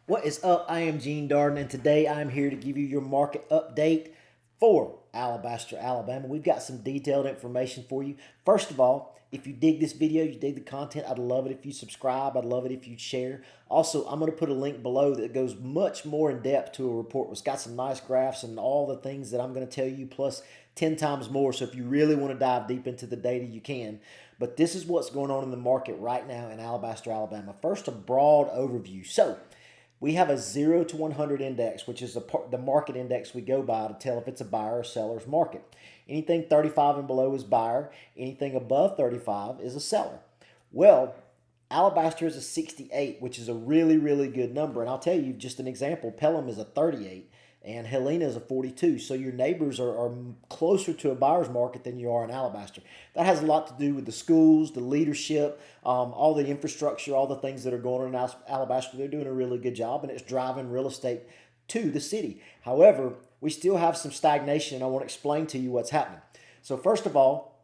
What is up? I am Gene Darden, and today I'm here to give you your market update for Alabaster, Alabama. We've got some detailed information for you. First of all, if you dig this video, you dig the content, I'd love it if you subscribe. I'd love it if you share. Also, I'm going to put a link below that goes much more in depth to a report. It's got some nice graphs and all the things that I'm going to tell you, plus 10 times more. So if you really want to dive deep into the data, you can. But this is what's going on in the market right now in Alabaster, Alabama. First, a broad overview. So we have a 0 to 100 index, which is the market index we go by to tell if it's a buyer or seller's market. Anything 35 and below is buyer. Anything above 35 is a seller. Well, Alabaster is a 68, which is a really, really good number. And I'll tell you just an example. Pelham is a 38 and Helena is a 42. So your neighbors are closer to a buyer's market than you are in Alabaster. That has a lot to do with the schools, the leadership, all the infrastructure, all the things that are going on in Alabaster. They're doing a really good job, and it's driving real estate to the city. However, we still have some stagnation, and I want to explain to you what's happening. So first of all,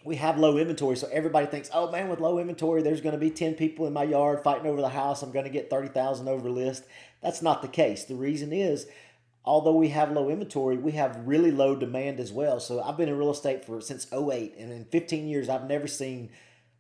we have low inventory, so everybody thinks, oh man, with low inventory, there's going to be 10 people in my yard fighting over the house. I'm going to get 30,000 over list. That's not the case. The reason is, although we have low inventory, we have really low demand as well. So I've been in real estate since '08, and in 15 years, I've never seen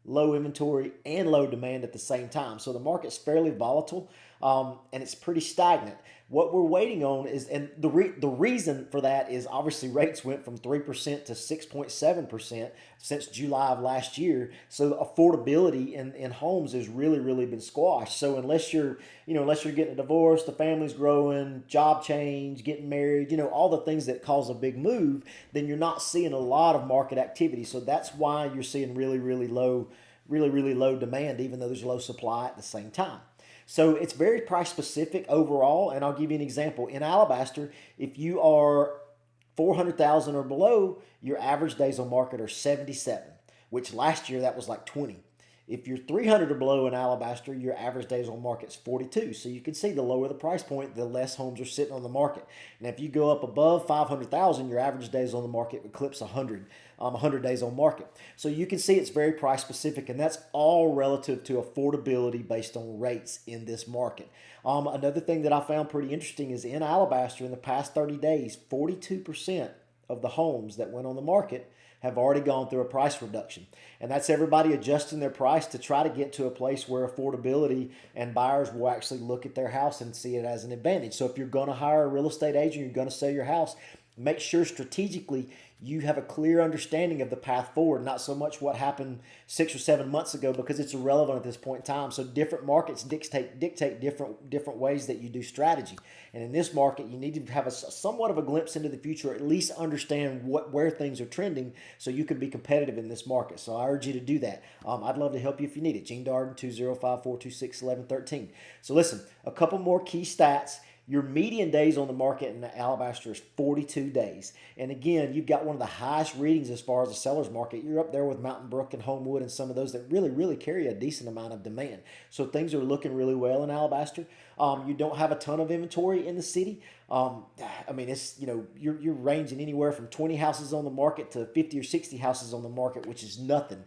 low inventory and low demand at the same time. So the market's fairly volatile, and it's pretty stagnant. What we're waiting on is, and the reason for that is obviously rates went from 3% to 6.7% since July of last year. So the affordability in homes has really, really been squashed. So unless you're getting a divorce, the family's growing, job change, getting married, all the things that cause a big move, then you're not seeing a lot of market activity. So that's why you're seeing really, really low demand, even though there's low supply at the same time. So it's very price specific overall, and I'll give you an example. In Alabaster, if you are 400,000 or below, your average days on market are 77, which last year that was like 20. If you're 300 or below in Alabaster, your average days on market is 42. So you can see the lower the price point, the less homes are sitting on the market. And if you go up above 500,000, your average days on the market eclipse 100 days on market. So you can see it's very price specific, and that's all relative to affordability based on rates in this market. Another thing that I found pretty interesting is in Alabaster in the past 30 days, 42% of the homes that went on the market have already gone through a price reduction. And that's everybody adjusting their price to try to get to a place where affordability and buyers will actually look at their house and see it as an advantage. So if you're going to hire a real estate agent, you're going to sell your house, make sure strategically you have a clear understanding of the path forward, not so much what happened 6 or 7 months ago, because it's irrelevant at this point in time. So different markets dictate different ways that you do strategy. And in this market, you need to have somewhat of a glimpse into the future, or at least understand where things are trending so you can be competitive in this market. So I urge you to do that. I'd love to help you if you need it. Gene Darden, 205-426-1113. So listen, a couple more key stats. Your median days on the market in Alabaster is 42 days. And again, you've got one of the highest readings as far as the seller's market. You're up there with Mountain Brook and Homewood and some of those that really, really carry a decent amount of demand. So things are looking really well in Alabaster. You don't have a ton of inventory in the city. It's, you're ranging anywhere from 20 houses on the market to 50 or 60 houses on the market, which is nothing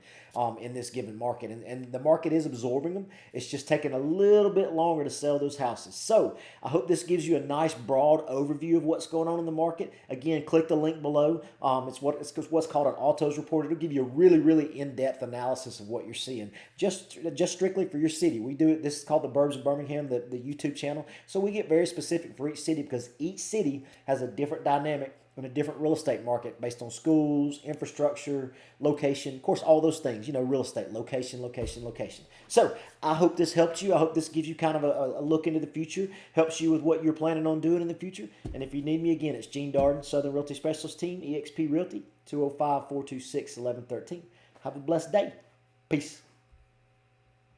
in this given market. And the market is absorbing them. It's just taking a little bit longer to sell those houses. So I hope this gives you a nice broad overview of what's going on in the market. Again, click the link below. It's what's called an altos report. It'll give you a really, really in-depth analysis of what you're seeing, just strictly for your city. We do it. This is called the Burbs of Birmingham, the YouTube channel. So we get very specific for each city because each city has a different dynamic and a different real estate market based on schools, infrastructure, location, of course, all those things, real estate, location. So I hope this helped you. I hope this gives you kind of a look into the future, helps you with what you're planning on doing in the future. And if you need me again, it's Gene Darden, Southern Realty Specialist Team, eXp Realty, 205-426-1113. Have a blessed day. Peace.